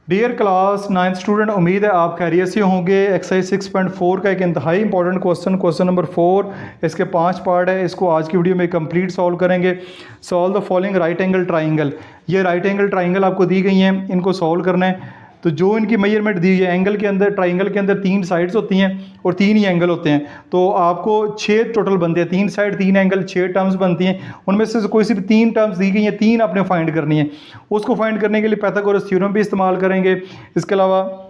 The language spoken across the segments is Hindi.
डियर क्लास 9th स्टूडेंट, उम्मीद है आप खैरियत से होंगे। एक्सरसाइज 6.4 का एक इंतहाई इंपॉर्टेंट क्वेश्चन नंबर 4, इसके 5 पार्ट है। इसको आज की वीडियो में कंप्लीट सॉल्व करेंगे। Solve the following right angle triangle. ये राइट एंगल ट्राइंगल आपको दी गई हैं, इनको सॉल्व करना है। तो जो इनकी मेजरमेंट दी है, एंगल के अंदर, ट्राइंगल के अंदर 3 साइड्स होती हैं और 3 ही एंगल होते हैं। तो आपको 6 टोटल बनते हैं, 3 साइड 3 एंगल, 6 टर्म्स बनती हैं। उनमें से कोई सी भी 3 टर्म्स दी गई हैं, 3 आपने फाइंड करनी है। उसको फाइंड करने के लिए पाइथागोरस थ्योरम भी इस्तेमाल करेंगे। इसके अलावा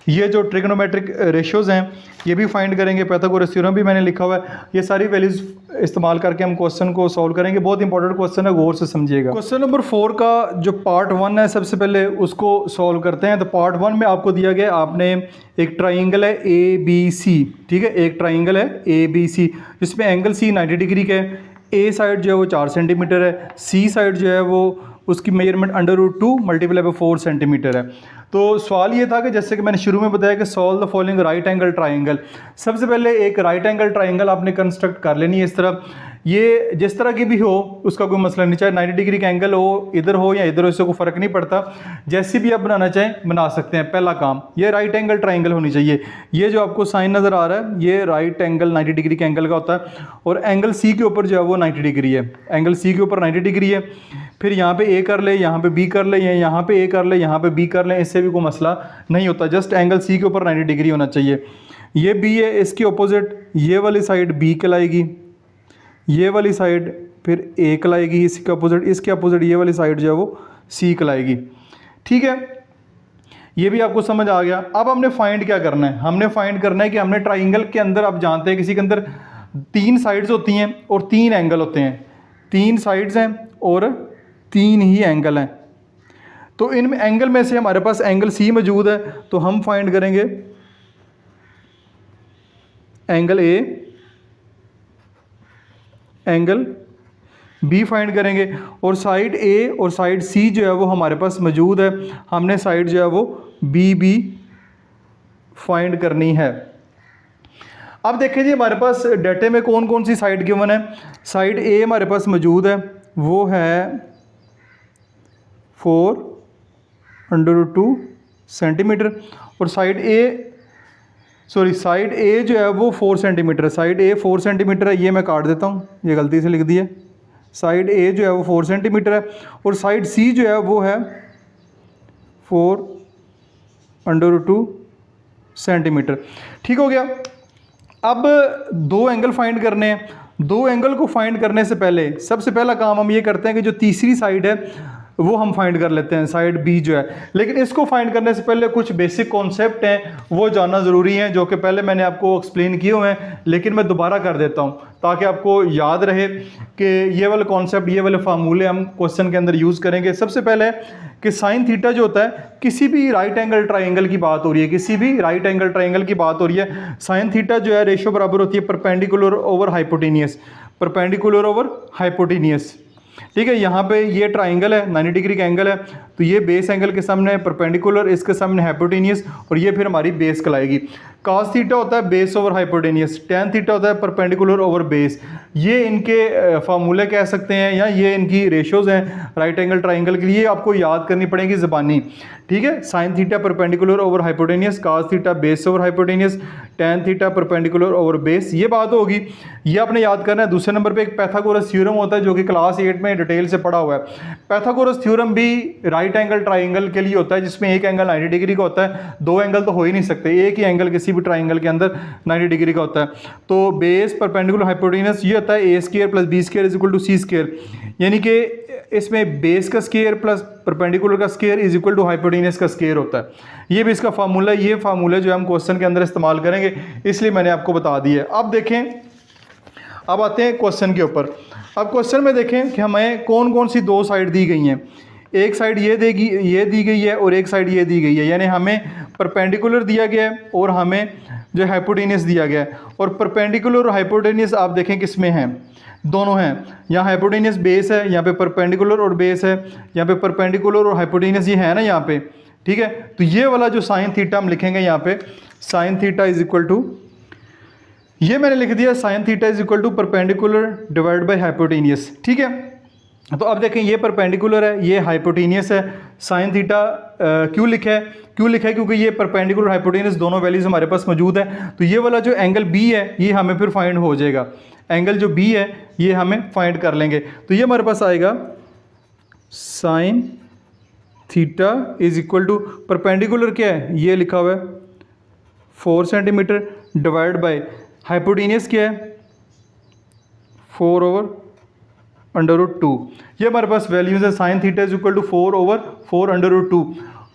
ये जो ट्रिग्नोमेट्रिक रेशियोज हैं ये भी फाइंड करेंगे। पाइथागोरस थ्योरम भी मैंने लिखा हुआ है। ये सारी वैल्यूज इस्तेमाल करके हम क्वेश्चन को सॉल्व करेंगे। बहुत इंपॉर्टेंट क्वेश्चन है, गौर से समझिएगा। क्वेश्चन नंबर 4 का जो पार्ट 1 है, सबसे पहले उसको सॉल्व करते हैं। तो पार्ट 1 में आपको दिया गया, आपने एक ट्राइंगल है ABC, ठीक है, एक ट्राइंगल है ABC जिसमें एंगल C 90 डिग्री का है। A साइड जो है वो 4 सेंटीमीटर है, C साइड जो है वो उसकी मेजरमेंट √2 मल्टीप्लाई बाय 4 सेंटीमीटर है। तो सवाल ये था कि जैसे कि मैंने शुरू में बताया कि solve the following right angle triangle. सबसे पहले एक राइट एंगल ट्राइंगल आपने कंस्ट्रक्ट कर लेनी है इस तरह। ये जिस तरह की भी हो उसका कोई मसला नहीं, चाहे 90 डिग्री का एंगल हो, इधर हो या इधर हो, इससे कोई फ़र्क नहीं पड़ता। जैसी भी आप बनाना चाहें बना सकते हैं। पहला काम, ये राइट एंगल ट्राइंगल होनी चाहिए। ये जो आपको साइन नज़र आ रहा है ये राइट एंगल 90 डिग्री के एंगल का होता है और एंगल C के ऊपर जो है वो 90 डिग्री है। एंगल C के ऊपर 90 डिग्री है। फिर यहाँ पे A कर ले, यहाँ पे B कर ले, या यहाँ पे A कर ले, यहाँ पे B कर ले, इससे भी कोई मसला नहीं होता। जस्ट एंगल C के ऊपर 90 डिग्री होना चाहिए। ये B है, इसकी अपोजिट ये वाली साइड B कहलाएगी, ये वाली साइड फिर A कहलाएगी, इसके अपोजिट ये वाली साइड जो है वो C कहलाएगी। ठीक है, ये भी आपको समझ आ गया। अब हमने फाइंड क्या करना है? हमने फाइंड करना है कि हमने ट्राइंगल के अंदर, आप जानते हैं किसी के अंदर 3 साइड्स होती हैं और 3 एंगल होते हैं। 3 साइड्स हैं और 3 ही एंगल हैं। तो इन एंगल में से हमारे पास एंगल C मौजूद है, तो हम फाइंड करेंगे angle A, angle B find करेंगे, और साइड A और साइड C जो है वो हमारे पास मौजूद है। हमने साइड जो है वो BB फाइंड करनी है। अब देखें जी, हमारे पास डाटे में कौन कौन सी साइड गिवन है। साइड A हमारे पास मौजूद है, वो है 4√2 सेंटीमीटर, और साइड A जो है वो 4 सेंटीमीटर है। साइड A 4 सेंटीमीटर है, ये मैं काट देता हूँ, ये गलती से लिख दिया। साइड A जो है वो 4 सेंटीमीटर है और साइड C जो है वो है 4√2 सेंटीमीटर। ठीक हो गया। अब 2 एंगल फाइंड करने हैं। 2 एंगल को फाइंड करने से पहले सबसे पहला काम हम ये करते हैं कि जो तीसरी साइड है वो हम फाइंड कर लेते हैं, साइड B जो है। लेकिन इसको फाइंड करने से पहले कुछ बेसिक कॉन्सेप्ट हैं वो जानना ज़रूरी है, जो कि पहले मैंने आपको एक्सप्लेन किए हुए हैं, लेकिन मैं दोबारा कर देता हूं ताकि आपको याद रहे कि ये वाले कॉन्सेप्ट, ये वाले फार्मूले हम क्वेश्चन के अंदर यूज़ करेंगे। सबसे पहले कि साइन थीटा जो होता है, किसी भी राइट एंगल ट्राइंगल की बात हो रही है, किसी भी राइट एंगल ट्राइंगल की बात हो रही है, साइन थीटा जो है रेशो बराबर होती है perpendicular over hypotenuse, perpendicular over hypotenuse. ठीक है, यहाँ पे ये ट्राइंगल है, 90 डिग्री का एंगल है, तो ये बेस एंगल के सामने परपेंडिकुलर, इसके सामने हाइपोटेनियस, और ये फिर हमारी बेस कहलाएगी। cos थीटा होता है base over hypotenuse, tan theta होता है परपेंडिकुलर ओवर बेस। ये इनके फार्मूले कह सकते हैं, या ये इनकी रेशियोज हैं राइट एंगल ट्राइंगल के लिए, आपको याद करनी पड़ेगी ज़बानी। ठीक है, sine theta perpendicular over hypotenuse, cos theta base over hypotenuse, tan theta perpendicular over base, ये बात होगी। ये आपने याद करना है। दूसरे नंबर पे एक पाइथागोरस थ्योरम होता है जो कि क्लास 8 में डिटेल से पढ़ा हुआ है। पाइथागोरस थ्योरम भी राइट एंगल ट्राइंगल के लिए होता है, जिसमें एक एंगल 90 डिग्री का होता है। 2 एंगल तो हो ही नहीं सकते, एक ही एंगल किसी भी ट्राइंगल के अंदर 90 डिग्री का होता है। तो बेस परपेंडिकुलर हाइपोटेनियस ये होता है A² + B² = C², यानी कि इसमें बेस का स्क्वायर प्लस परपेंडिकुलर का स्क्वायर = हाइपोटेनियस का स्क्वायर होता है। ये भी इसका फार्मूला, ये फार्मूला जो हम क्वेश्चन के अंदर इस्तेमाल करेंगे, इसलिए मैंने आपको बता दिया। अब देखें, अब आते हैं क्वेश्चन के ऊपर। अब क्वेश्चन में देखें कि हमें कौन कौन सी 2 साइड दी गई हैं। एक साइड ये दी गई है और एक साइड ये दी गई है, यानी हमें परपेंडिकुलर दिया गया है और हमें जो हाइपोटेनियस दिया गया है। और परपेंडिकुलर और हाइपोटेनियस आप देखें किस में हैं, दोनों हैं। यहाँ हाइपोटेनियस बेस है, यहाँ पे परपेंडिकुलर और बेस है, यहाँ पे परपेंडिकुलर और हाइपोटेनियस ये है ना यहाँ पे। ठीक है, तो ये वाला जो साइन थीटा हम लिखेंगे यहाँ पे, साइन थीटा = ये मैंने लिख दिया, sine theta = perpendicular divide by hypotenuse. ठीक है, तो अब देखें ये परपेंडिकुलर है, ये हाइपोटेनियस है। साइन थीटा क्यों लिखा है? क्योंकि ये परपेंडिकुलर हाइपोटेनियस दोनों वैल्यूज हमारे पास मौजूद है। तो ये वाला जो एंगल बी है ये हमें फिर फाइंड हो जाएगा, एंगल जो बी है ये हमें फाइंड कर लेंगे। तो ये हमारे पास आएगा sine theta is equal to perpendicular क्या है, ये लिखा हुआ है 4 सेंटीमीटर डिवाइड बाय हाइपोटेनियस क्या है 4/√2। ये हमारे पास वैल्यूज है। Sine theta is equal to 4/4√2।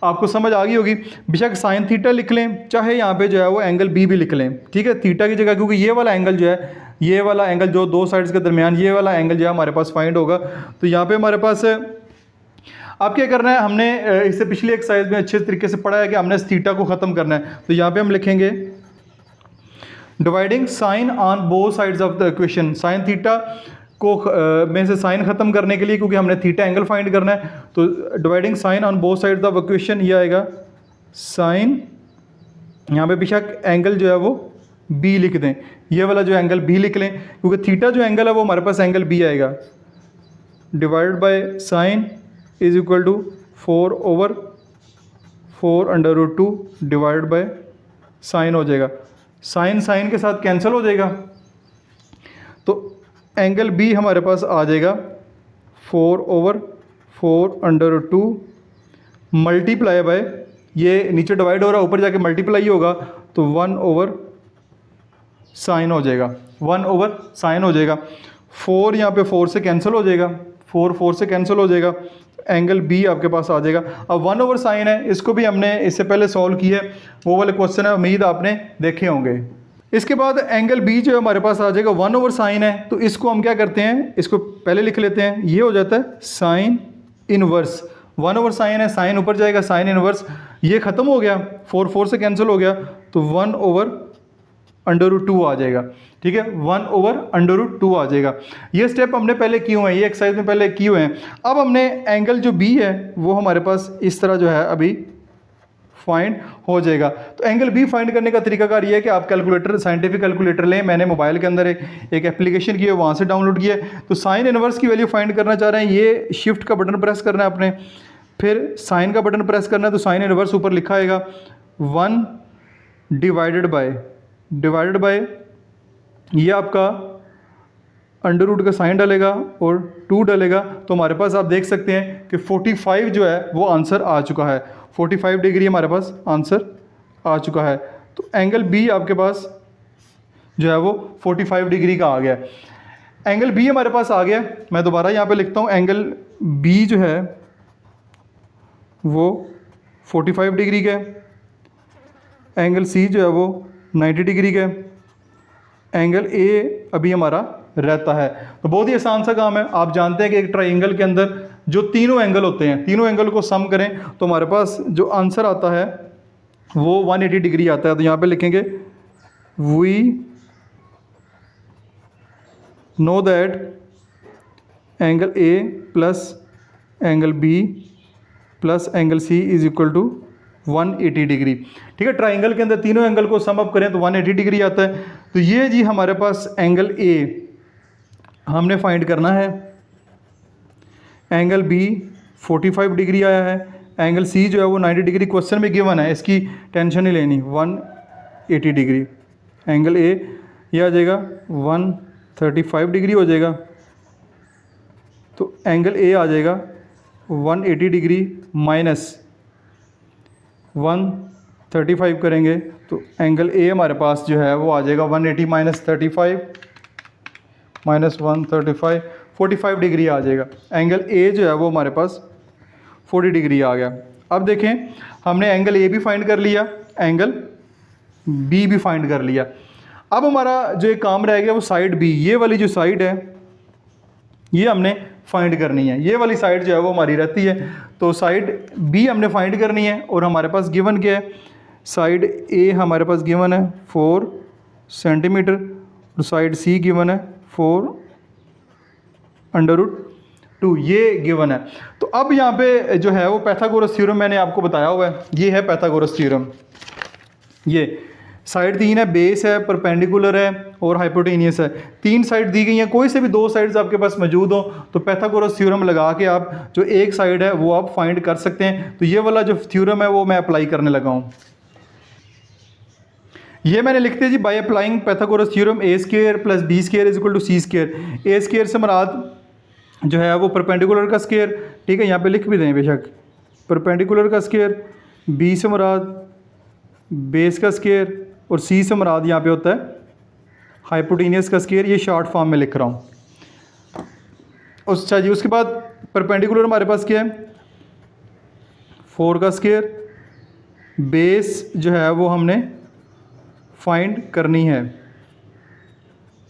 आपको समझ आ गई होगी। बेशक साइन थीटा लिख लें, चाहे यहाँ पे जो है वो एंगल बी भी लिख लें, ठीक है, थीटा की जगह, क्योंकि ये वाला एंगल जो है, ये वाला एंगल जो दो साइड्स के दरमियान, ये वाला एंगल जो है हमारे पास फाइंड होगा। तो यहाँ पे हमारे पास अब क्या करना है, हमने इससे पिछली एक्सरसाइज में अच्छे तरीके से पढ़ा है कि हमने इस थीटा को ख़त्म करना है। तो यहाँ पे हम लिखेंगे dividing sine on both sides of the equation. Sine theta को में से साइन ख़त्म करने के लिए, क्योंकि हमने थीटा एंगल फाइंड करना है, तो dividing sine on both sides of equation ये आएगा साइन, यहाँ पे बेशक एंगल जो है वो बी लिख दें, ये वाला जो एंगल बी लिख लें, क्योंकि थीटा जो एंगल है वो हमारे पास एंगल बी आएगा, divide by sine is equal to 4/4√2 divide by sine हो जाएगा, साइन साइन के साथ कैंसिल हो जाएगा, तो एंगल बी हमारे पास आ जाएगा 4/4√2 मल्टीप्लाई बाय, ये नीचे डिवाइड हो रहा है, ऊपर जाके मल्टीप्लाई होगा, तो 1/साइन हो जाएगा, 1/साइन हो जाएगा। 4 यहाँ पे 4 से कैंसिल हो जाएगा, 4 से कैंसिल हो जाएगा, एंगल बी आपके पास आ जाएगा। अब 1/साइन है, इसको भी हमने इससे पहले सॉल्व किया है, वो वाले क्वेश्चन है, उम्मीद आपने देखे होंगे। इसके बाद एंगल बी जो है हमारे पास आ जाएगा 1/साइन है, तो इसको हम क्या करते हैं, इसको पहले लिख लेते हैं, ये हो जाता है साइन इनवर्स। 1/साइन है, साइन ऊपर जाएगा, साइन इनवर्स, ये ख़त्म हो गया, 4 से कैंसिल हो गया, तो 1/√2 आ जाएगा, ठीक है, 1/√2 आ जाएगा। ये स्टेप हमने पहले किए हुए हैं, ये एक्सरसाइज में पहले किए हुए हैं। अब हमने एंगल जो बी है वो हमारे पास इस तरह जो है अभी फाइंड हो जाएगा। तो एंगल बी फाइंड करने का तरीकाकार ये है कि आप कैलकुलेटर, साइंटिफिक कैलकुलेटर लें, मैंने मोबाइल के अंदर एक एप्लीकेशन की है, वहाँ से डाउनलोड किया है। तो साइन इनवर्स की वैल्यू फाइंड करना चाह रहे हैं, ये शिफ्ट का बटन प्रेस करना है आपने, फिर साइन का बटन प्रेस करना है, तो साइन इनवर्स ऊपर लिखा आएगा 1 डिवाइडेड बाय ये आपका अंडर रूट का साइन डालेगा और 2 डालेगा, तो हमारे पास आप देख सकते हैं कि 45 जो है वो आंसर आ चुका है, 45 डिग्री हमारे पास आंसर आ चुका है। तो एंगल बी आपके पास जो है वो 45 डिग्री का आ गया। एंगल बी हमारे पास आ गया, मैं दोबारा यहाँ पे लिखता हूँ, एंगल बी जो है वो 45 डिग्री का है, एंगल सी जो है वो 90 डिग्री का है, एंगल ए अभी हमारा रहता है। तो बहुत ही आसान सा काम है। आप जानते हैं कि एक ट्राइंगल के अंदर जो तीनों एंगल होते हैं, तीनों एंगल को सम करें तो हमारे पास जो आंसर आता है वो 180 डिग्री आता है। तो यहाँ पे लिखेंगे we know that angle A plus angle B plus angle C is equal to 180 degree, ठीक है। ट्राइंगल के अंदर तीनों एंगल को सम अप करें तो 180 डिग्री आता है। तो ये जी हमारे पास एंगल ए हमने फाइंड करना है, एंगल बी 45 डिग्री आया है, एंगल सी जो है वो 90 डिग्री क्वेश्चन में गिवन है, इसकी टेंशन नहीं लेनी, 180 डिग्री। एंगल ए ये आ जाएगा 135 डिग्री हो जाएगा, तो एंगल ए आ जाएगा 180 डिग्री माइनस 135 करेंगे तो एंगल ए हमारे पास जो है वो आ जाएगा 180 माइनस 35 माइनस 135, 45 डिग्री आ जाएगा। एंगल ए जो है वो हमारे पास 40 डिग्री आ गया। अब देखें हमने एंगल ए भी फाइंड कर लिया, एंगल बी भी फाइंड कर लिया। अब हमारा जो एक काम रह गया वो साइड बी, ये वाली जो साइड है ये हमने फाइंड करनी है, ये वाली साइड जो है वो हमारी रहती है। तो साइड बी हमने फाइंड करनी है और हमारे पास गिवन क्या है, साइड ए हमारे पास गिवन है 4 सेंटीमीटर और साइड सी गिवन है 4/√2, ये गिवन है। तो अब यहाँ पे जो है वो पाइथागोरस थ्योरम मैंने आपको बताया हुआ है, ये है पाइथागोरस थ्योरम। ये साइड 3 है, बेस है, परपेंडिकुलर है और हाइपोटेनियस है। 3 साइड दी गई हैं, कोई से भी 2 साइड्स आपके पास मौजूद हो तो पाइथागोरस थ्योरम लगा के आप जो एक साइड है वो आप फाइंड कर सकते हैं। तो ये वाला जो थ्योरम है वो मैं अप्लाई करने लगा हूँ। ये मैंने लिखते हैं जी, by applying Pythagoras theorem A square plus B square is equal to C square. A square से मुराद जो है वो परपेंडिकुलर का स्क्वायर, ठीक है, यहाँ पे लिख भी दें बेशक, परपेंडिकुलर का स्क्वायर, बी से मुराद बेस का स्क्वायर और सी से मुराद यहाँ पे होता है हाइपोटेनियस का स्क्वायर। ये शॉर्ट फॉर्म में लिख रहा हूँ। अच्छा जी, उसके बाद परपेंडिकुलर हमारे पास क्या है, 4 का स्क्वायर, बेस जो है वो हमने फाइंड करनी है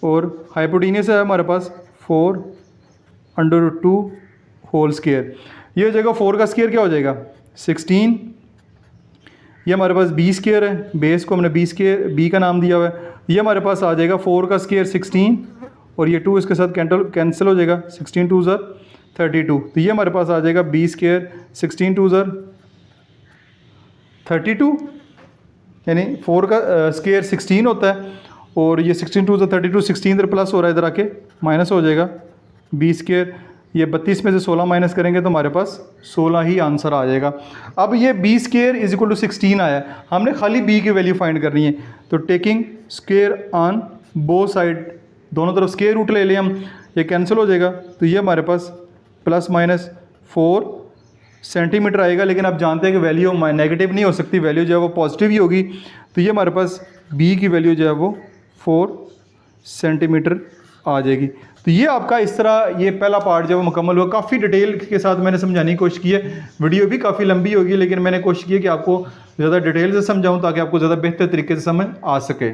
और हाइपोटेनियस है हमारे पास 4/2 होल स्क्वायर। ये हो जाएगा 4 का स्क्वायर क्या हो जाएगा 16। ये हमारे पास बी स्क्वायर है, बेस को हमने बी स्क्वायर बी का नाम दिया हुआ है। ये हमारे पास आ जाएगा 4 का स्क्वायर 16 और ये 2 इसके साथ कैंसिल हो जाएगा, 16 2 ज़र 32। तो ये हमारे पास आ जाएगा बी स्क्वायर 16 2 ज़र 32, यानी 4 का स्क्वायर 16 होता है और ये 16 2 ज़र 32, 16 इधर प्लस हो रहा है, इधर आके माइनस हो जाएगा बी स्क्वायर। ये 32 में से 16 माइनस करेंगे तो हमारे पास 16 ही आंसर आ जाएगा। अब ये B square is equal to 16 आया, हमने खाली बी की वैल्यू फाइंड करनी है। तो taking square on both side, दोनों तरफ स्क्वायर रूट ले लें हम, ये कैंसिल हो जाएगा। तो ये हमारे पास प्लस माइनस 4 सेंटीमीटर आएगा। लेकिन आप जानते हैं कि वैल्यू नेगेटिव नहीं हो सकती, वैल्यू जो है वो पॉजिटिव ही होगी। तो ये हमारे पास बी की वैल्यू जो है वो 4 सेंटीमीटर आ जाएगी। तो ये आपका इस तरह ये पहला पार्ट जो है वो मुकम्मल हुआ। काफ़ी डिटेल के साथ मैंने समझाने की कोशिश की है, वीडियो भी काफ़ी लंबी होगी लेकिन मैंने कोशिश की है कि आपको ज़्यादा डिटेल से समझाऊं ताकि आपको ज़्यादा बेहतर तरीके से समझ आ सके।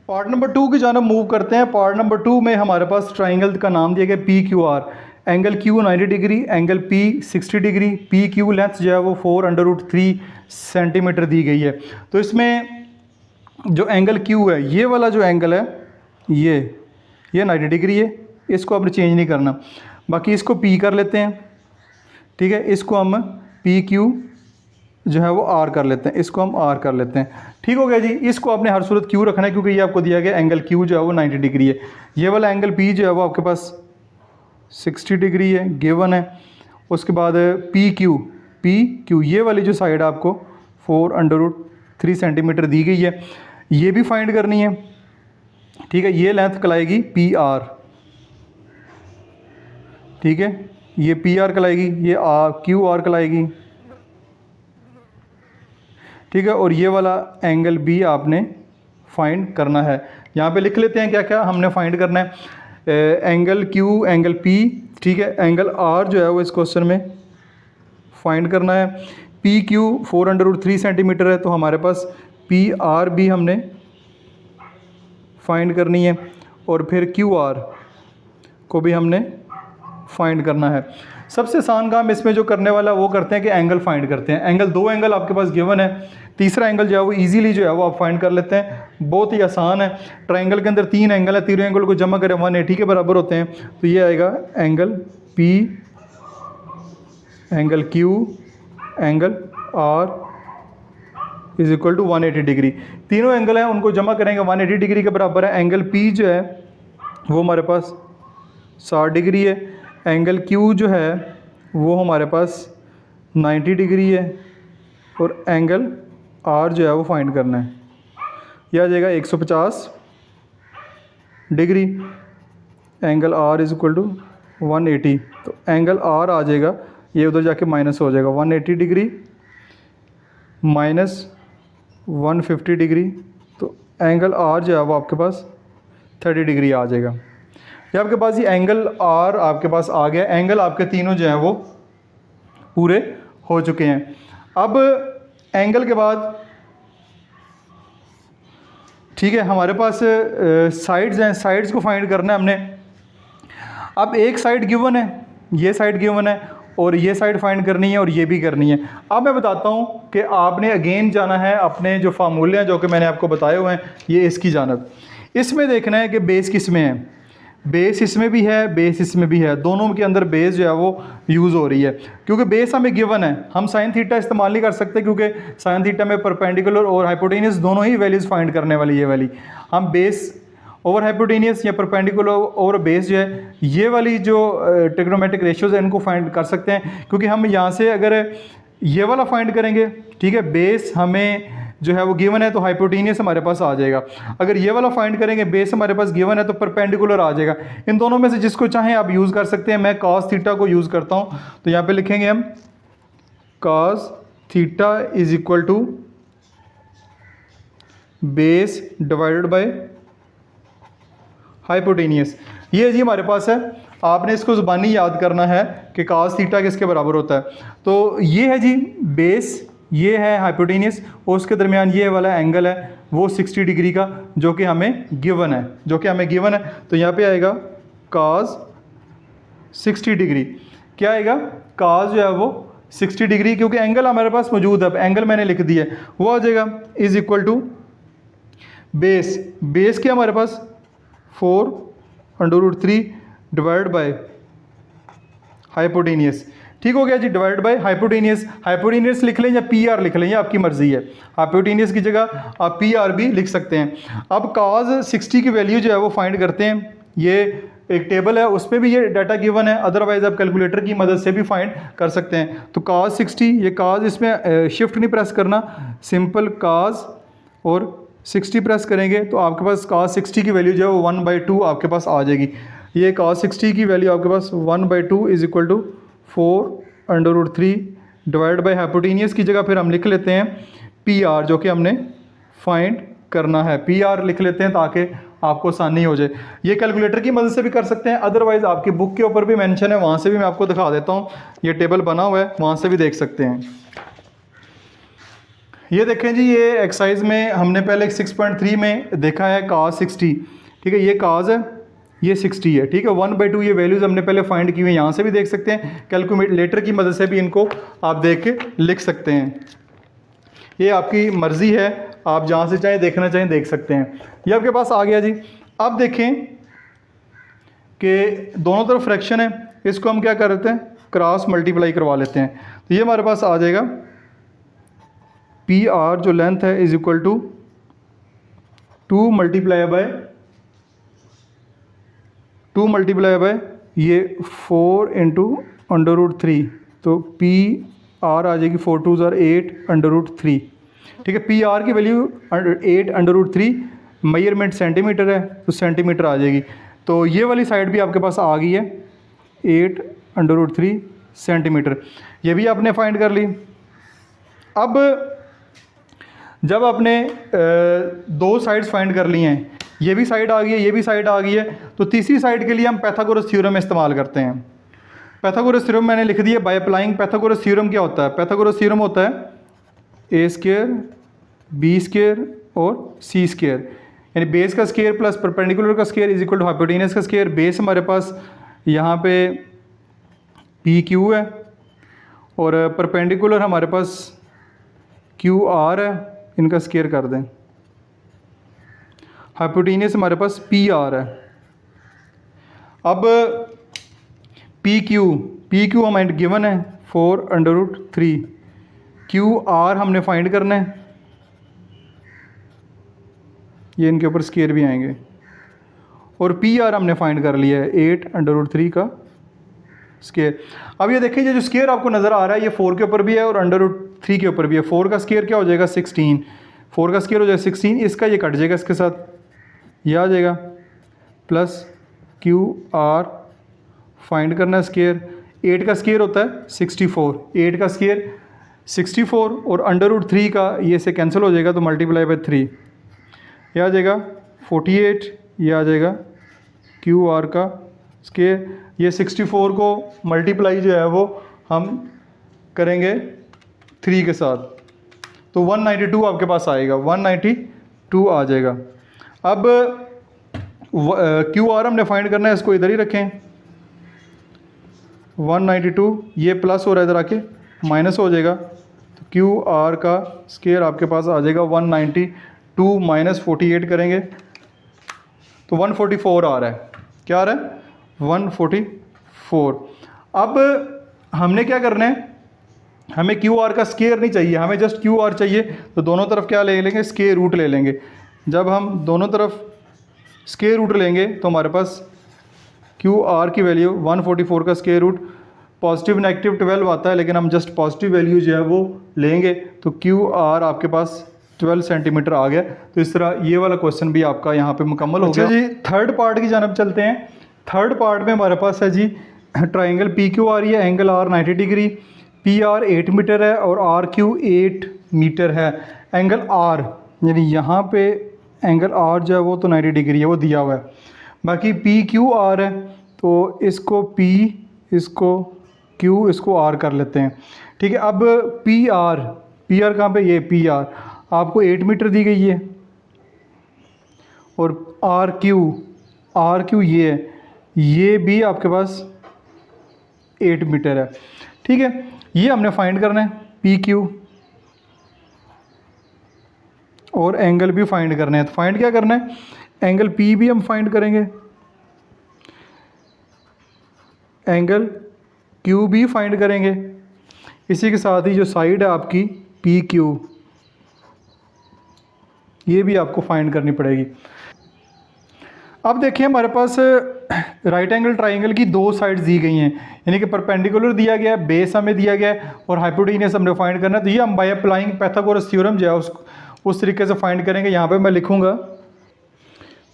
पार्ट नंबर 2 की जानब मूव करते हैं। पार्ट नंबर 2 में हमारे पास ट्राइंगल का नाम दिया गया PQR। Angle Q 90 degree, angle P 60 degree, PQ length जो है वो 4/3 सेंटीमीटर दी गई है। तो इसमें जो एंगल Q है, ये वाला जो एंगल है ये 90 डिग्री है, इसको आपने चेंज नहीं करना। बाकी इसको P कर लेते हैं, ठीक है, इसको हम PQ जो है वो R कर लेते हैं, इसको हम R कर लेते हैं। ठीक हो गया जी। इसको आपने हर सूरत Q रखना है क्योंकि ये आपको दिया गया एंगल Q जो है वो 90 डिग्री है। ये वाला एंगल P जो है वो आपके पास 60 डिग्री है, गिवन है। उसके बाद PQ ये वाली जो साइड आपको 4/3 सेंटीमीटर दी गई है, ये भी फाइंड करनी है, ठीक है। ये लेंथ कहलाएगी PR, ठीक है, ये PR कहलाएगी, ये QR कहलाएगी, ठीक है। और ये वाला एंगल B आपने फाइंड करना है। यहाँ पे लिख लेते हैं क्या क्या हमने फाइंड करना है। एंगल Q, एंगल P, ठीक है, एंगल R जो है वो इस क्वेश्चन में फाइंड करना है। PQ 4/3 सेंटीमीटर है तो हमारे पास PR भी हमने फाइंड करनी है और फिर QR को भी हमने फाइंड करना है। सबसे आसान काम इसमें जो करने वाला वो करते हैं कि एंगल फाइंड करते हैं। एंगल 2 एंगल आपके पास गिवन है, तीसरा एंगल जो है वो इजीली जो है वो आप फाइंड कर लेते हैं, बहुत ही आसान है। ट्रायंगल के अंदर 3 एंगल है, तीनों एंगल को जमा करें 180 के बराबर होते हैं। तो ये आएगा angle P, angle Q, angle R is equal to 180 degree. तीनों एंगल हैं उनको जमा करेंगे 180 डिग्री के बराबर है। एंगल P जो है वो हमारे पास 60 डिग्री है, एंगल Q जो है वो हमारे पास 90 डिग्री है और एंगल R जो है वो फाइंड करना है, यह आ जाएगा 150 degree. Angle R is equal to 180, तो एंगल R आ जाएगा, ये उधर जाके माइनस हो जाएगा, 180 डिग्री माइनस 150 डिग्री, तो एंगल R जो है वो आपके पास 30 डिग्री आ जाएगा। ये आपके पास ये एंगल R आपके पास आ गया। एंगल आपके तीनों जो हैं वो पूरे हो चुके हैं। अब एंगल के बाद ठीक है हमारे पास साइड्स हैं, साइड्स को फाइंड करना है हमने। अब एक साइड गिवन है, ये साइड गिवन है और ये साइड फाइंड करनी है और ये भी करनी है। अब मैं बताता हूँ कि आपने अगेन जाना है अपने जो फार्मूले हैं जो कि मैंने आपको बताए हुए हैं, ये इसकी जानब। इसमें देखना है कि बेस किस में है। बेस इसमें भी है, बेस इसमें भी है, दोनों के अंदर बेस जो है वो यूज़ हो रही है। क्योंकि बेस हमें गिवन है, हम साइन थीटा इस्तेमाल नहीं कर सकते क्योंकि साइन थीटा में परपेंडिकुलर और हाइपोटेनियस दोनों ही वैल्यूज़ फाइंड करने वाली ये वाली। हम बेस ओवर हाइपोटेनियस या परपेंडिकुलर ओवर बेस जो है ये वाली जो ट्रिग्नोमेट्रिक रेशियोज है इनको फाइंड कर सकते हैं। क्योंकि हम यहाँ से अगर ये वाला फाइंड करेंगे, ठीक है, बेस हमें जो है वो गिवन है तो हाइपोटेनियस हमारे पास आ जाएगा। अगर ये वाला फाइंड करेंगे, बेस हमारे पास गिवन है तो परपेंडिकुलर आ जाएगा। इन दोनों में से जिसको चाहें आप यूज़ कर सकते हैं। मैं कॉस थीटा को यूज़ करता हूँ, तो यहाँ पे लिखेंगे हम cos theta is equal to base divided by hypotenuse. ये जी हमारे पास है, आपने इसको ज़ुबानी याद करना है कि कॉस थीटा किसके बराबर होता है। तो ये है जी बेस, ये है हाइपोटेनियस और उसके दरमियान ये वाला एंगल है वो 60 डिग्री का जो कि हमें गिवन है, तो यहाँ पे आएगा कॉस 60 डिग्री। क्या आएगा? कॉस जो है वो 60 डिग्री, क्योंकि एंगल हमारे पास मौजूद है, एंगल मैंने लिख दिया है, वो आ जाएगा इज इक्वल टू बेस क्या हमारे पास 4√3 डिवाइड बाय हाइपोटेनियस। ठीक हो गया जी, डिवाइड बाय हाइपोटेनियस लिख लें या पी आर लिख लें, ये आपकी मर्जी है। हाइपोटेनियस की जगह आप पी आर भी लिख सकते हैं। अब कॉस 60 की वैल्यू जो है वो फाइंड करते हैं। ये एक टेबल है, उसमें भी ये डाटा गिवन है, अदरवाइज आप कैलकुलेटर की मदद से भी फाइंड कर सकते हैं। तो कॉस 60, ये कॉस इसमें शिफ्ट नहीं प्रेस करना, सिंपल कॉस और 60 प्रेस करेंगे तो आपके पास कॉस 60 की वैल्यू जो है वो 1/2 आपके पास आ जाएगी। ये कॉस 60 की वैल्यू आपके पास 1/2 is equal to 4√3 divide by hypotenuse की जगह फिर हम लिख लेते हैं पी आर, जो कि हमने फाइंड करना है। पी आर लिख लेते हैं ताकि आपको आसानी हो जाए। ये कैलकुलेटर की मदद से भी कर सकते हैं, अदरवाइज आपकी बुक के ऊपर भी मेंशन है, वहाँ से भी मैं आपको दिखा देता हूँ। ये टेबल बना हुआ है, वहाँ से भी देख सकते हैं। ये देखें जी, ये एक्सरसाइज में हमने पहले 6.3 में देखा है cos 60, ठीक है, ये cos है, ये 60 है, ठीक है। 1/2 ये वैल्यूज़ हमने पहले फाइंड की हुई हैं, यहाँ से भी देख सकते हैं, कैलकुलेटर की मदद से भी इनको आप देख के लिख सकते हैं। ये आपकी मर्ज़ी है, आप जहाँ से चाहें देखना चाहें देख सकते हैं। ये आपके पास आ गया जी। अब देखें कि दोनों तरफ फ्रैक्शन है, इसको हम क्या कर लेते हैं, क्रॉस मल्टीप्लाई करवा लेते हैं। तो ये हमारे पास आ जाएगा पी आर जो लेंथ है is equal to 2 multiply by ये 4 × √3, तो पी आर आ जाएगी 4 2 8/3, ठीक है। पी आर की वैल्यू 8/3, मेजरमेंट सेंटीमीटर है तो सेंटीमीटर आ जाएगी। तो ये वाली साइड भी आपके पास आ गई है 8/3 सेंटीमीटर, ये भी आपने फाइंड कर ली। अब जब आपने दो साइड्स फाइंड कर ली हैं, ये भी साइड आ गई है, ये भी साइड आ गई है, तो तीसरी साइड के लिए हम पाइथागोरस थ्योरम इस्तेमाल करते हैं। पाइथागोरस थ्योरम मैंने लिख दिया बाय अप्लाइंग। पाइथागोरस थ्योरम क्या होता है? पाइथागोरस थ्योरम होता है a² b² और c², यानी बेस का स्क्वायर प्लस परपेंडिकुलर का square is equal to hypotenuse का स्क्वायर। बेस हमारे पास यहाँ पे PQ है और परपेंडिकुलर हमारे पास QR है, इनका स्क्वायर कर दें। हाइपोटेनियस हमारे पास PR है। अब PQ हमें गिवन है 4√3, QR हमने फाइंड करना है, ये इनके ऊपर स्क्वायर भी आएंगे, और PR हमने फाइंड कर लिया है 8√3 का स्क्वायर। अब ये देखिए जो स्क्वायर आपको नज़र आ रहा है ये 4 के ऊपर भी है और √3 के ऊपर भी है। 4 का स्क्वायर क्या हो जाएगा 16, 4 का स्क्वायर हो जाएगा 16, इसका ये कट जाएगा इसके साथ, ये आ जाएगा प्लस QR फाइंड करना है स्क्वायर। 8 का स्क्वायर होता है 64, 8 का स्क्वायर 64 और √3 का ये से कैंसिल हो जाएगा तो मल्टीप्लाई बाय 3, ये आ जाएगा 48, ये आ जाएगा QR का स्क्वायर। ये 64 को मल्टीप्लाई जो है वो हम करेंगे 3 के साथ, तो 192 आपके पास आएगा, 192 आ जाएगा। अब QR हमने फाइंड करना है, इसको इधर ही रखें, 192 ये प्लस हो रहा है, इधर आके माइनस हो जाएगा, तो QR का स्क्वायर आपके पास आ जाएगा 192 - 48 करेंगे तो 144 आ रहा है। क्या आ रहा है 144। अब हमने क्या करना है, हमें क्यू आर का स्केयर नहीं चाहिए, हमें जस्ट क्यू आर चाहिए। तो दोनों तरफ क्या ले लेंगे, स्केयर रूट ले लेंगे। जब हम दोनों तरफ स्केयर रूट लेंगे तो हमारे पास क्यू आर की वैल्यू 144 का स्केयर रूट, पॉजिटिव नेगेटिव 12 आता है, लेकिन हम जस्ट पॉजिटिव वैल्यू जो है वो लेंगे। तो क्यू आर आपके पास 12 सेंटीमीटर आ गया। तो इस तरह ये वाला क्वेश्चन भी आपका यहाँ पे मुकम्मल हो गया जी। थर्ड पार्ट की जानब चलते हैं। थर्ड पार्ट में हमारे पास है जी ट्राइंगल पी क्यू आर है, angle R 90 degree, P R 8 metre है और आर क्यू 8 मीटर है। एंगल आर यानी यहाँ पे एंगल आर जो है वो तो 90 डिग्री है, वो दिया हुआ है। बाकी पी क्यू आर है, तो इसको पी, इसको क्यू, इसको आर कर लेते हैं। ठीक है, अब पी आर कहाँ पे, ये पी आर आपको 8 मीटर दी गई है, और आर क्यू ये है, ये भी आपके पास 8 मीटर है। ठीक है, ये हमने फाइंड करना है पी क्यू, और एंगल भी फाइंड करना है। तो फाइंड क्या करना है, एंगल पी भी हम फाइंड करेंगे, एंगल क्यू भी फाइंड करेंगे, इसी के साथ ही जो साइड है आपकी पी क्यू, ये भी आपको फाइंड करनी पड़ेगी। अब देखिए हमारे पास राइट एंगल ट्राइंगल की दो साइड्स दी गई हैं, यानी कि परपेंडिकुलर दिया गया है, बेस हमें दिया गया है, और हाइपोटेन्यूस हमने फाइंड करना है। तो ये हम बाय अप्लाइंग पाइथागोरस थ्योरम जो है उस तरीके से फाइंड करेंगे। यहाँ पे मैं लिखूँगा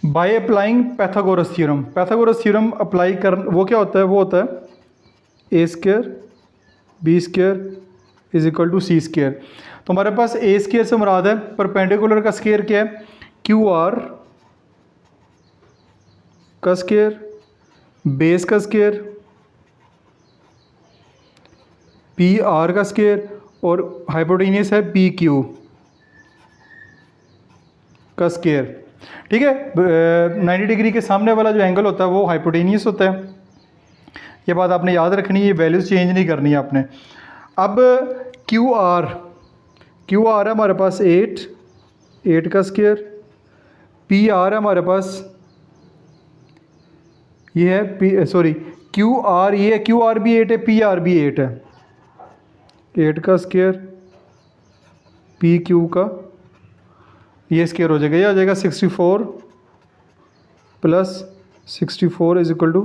by applying Pythagoras theorem. Pythagoras theorem apply कर, वो क्या होता है, वो होता है A square B square is equal to C square. तो हमारे पास ए स्क्वायर से मुराद है परपेंडिकुलर का स्क्वायर क्या है, क्यू आर का स्क्वायर, बेस का स्क्वायर, पी आर का स्क्वायर, और हाइपोटेन्यूस है पी क्यू का स्क्वायर। ठीक है, 90 डिग्री के सामने वाला जो एंगल होता है वो हाइपोटेन्यूस होता है। ये बात आपने याद रखनी है, ये वैल्यूज चेंज नहीं करनी है आपने। अब क्यू आर है हमारे पास 8 का स्क्वायर, पी आर है हमारे पास, ये है क्यू आर, ये क्यू आर भी 8 है, पी आर भी 8 है, 8 का स्क्वायर पी क्यू का, ये स्क्वायर हो जाएगा, ये आ जाएगा 64 plus 64 is equal to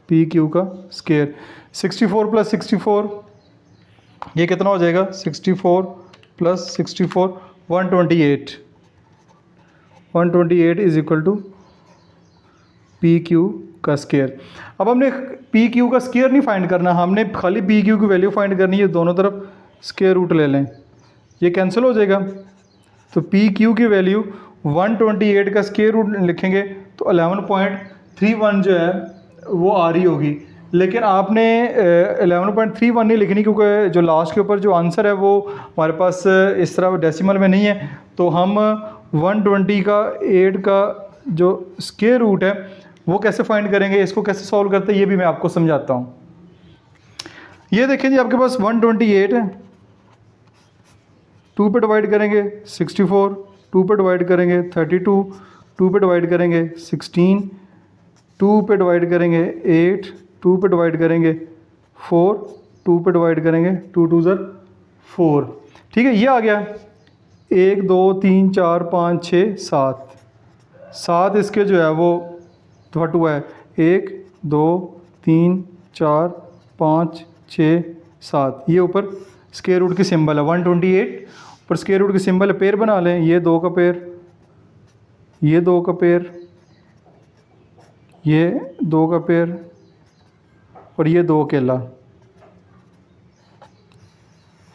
P Q का स्क्वायर। 64 प्लस 64 ये कितना हो जाएगा, 64 plus 64 128 is equal to P Q का स्क्वायर। अब हमने पी क्यू का स्क्वायर नहीं फाइंड करना, हमने खाली पी क्यू की वैल्यू फाइंड करनी है। दोनों तरफ स्क्वायर रूट ले लें, ये कैंसिल हो जाएगा। तो पी क्यू की वैल्यू 128 का स्क्वायर रूट लिखेंगे तो 11.31 जो है वो आ रही होगी। लेकिन आपने 11.31 नहीं लिखनी, क्योंकि जो लास्ट के ऊपर जो आंसर है वो हमारे पास इस तरह डेसिमल में नहीं है। तो हम 128 का जो स्क्वायर रूट है वो कैसे फाइंड करेंगे, इसको कैसे सॉल्व करते हैं, ये भी मैं आपको समझाता हूँ। ये देखें जी, आपके पास 128 है, 2 पे डिवाइड करेंगे 64, 2 पे डिवाइड करेंगे 32, 2 पे डिवाइड करेंगे 16, 2 पे डिवाइड करेंगे 8, 2 पे डिवाइड करेंगे 4, 2 पे डिवाइड करेंगे 2 2 ज़र 4। ठीक है, ये आ गया 1 2 3 4 5 6 7 इसके जो है वो टू है 1 2 3 4 5 6 7। ये ऊपर स्क्वायर रूट की सिंबल है 128, ऊपर स्क्वायर रूट की सिंबल है, पेयर बना लें, ये 2 का पेयर, ये 2 का पेयर, ये 2 का पेयर, और ये 2 अकेला।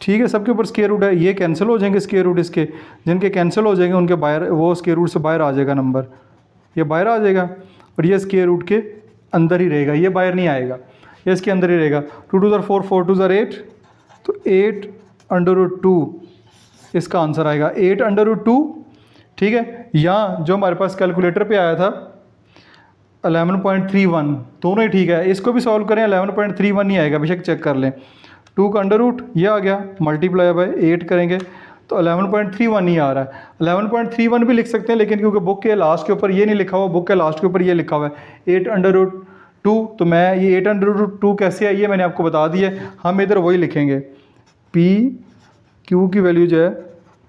ठीक है, सबके ऊपर स्क्वायर रूट है, ये कैंसिल हो जाएंगे स्क्वायर रूट, इसके जिनके कैंसिल हो जाएंगे उनके बाहर, वो स्क्वायर रूट से बाहर आ जाएगा नंबर, ये बाहर आ जाएगा, और ये स्क्वायर रूट के अंदर ही रहेगा, ये बाहर नहीं आएगा, ये इसके अंदर ही रहेगा। 2 2 ज़र 4, 4 2 ज़र 8, तो 8√2 इसका आंसर आएगा, 8√2। ठीक है, यहाँ जो हमारे पास कैलकुलेटर पे आया था 11.31, दोनों ही ठीक है, इसको भी सॉल्व करें 11.31 नहीं आएगा, बेशक चेक कर लें। 2 का अंडर रूट ये आ गया, मल्टीप्लाई बाय 8 करेंगे तो 11.31 ही आ रहा है। 11.31 भी लिख सकते हैं, लेकिन क्योंकि बुक के लास्ट के ऊपर ये नहीं लिखा हुआ, बुक के लास्ट के ऊपर ये लिखा हुआ है 8/2, तो मैं ये 8/2 कैसे आई है मैंने आपको बता दिया है। हम इधर वही लिखेंगे, पी क्यू की वैल्यू जो है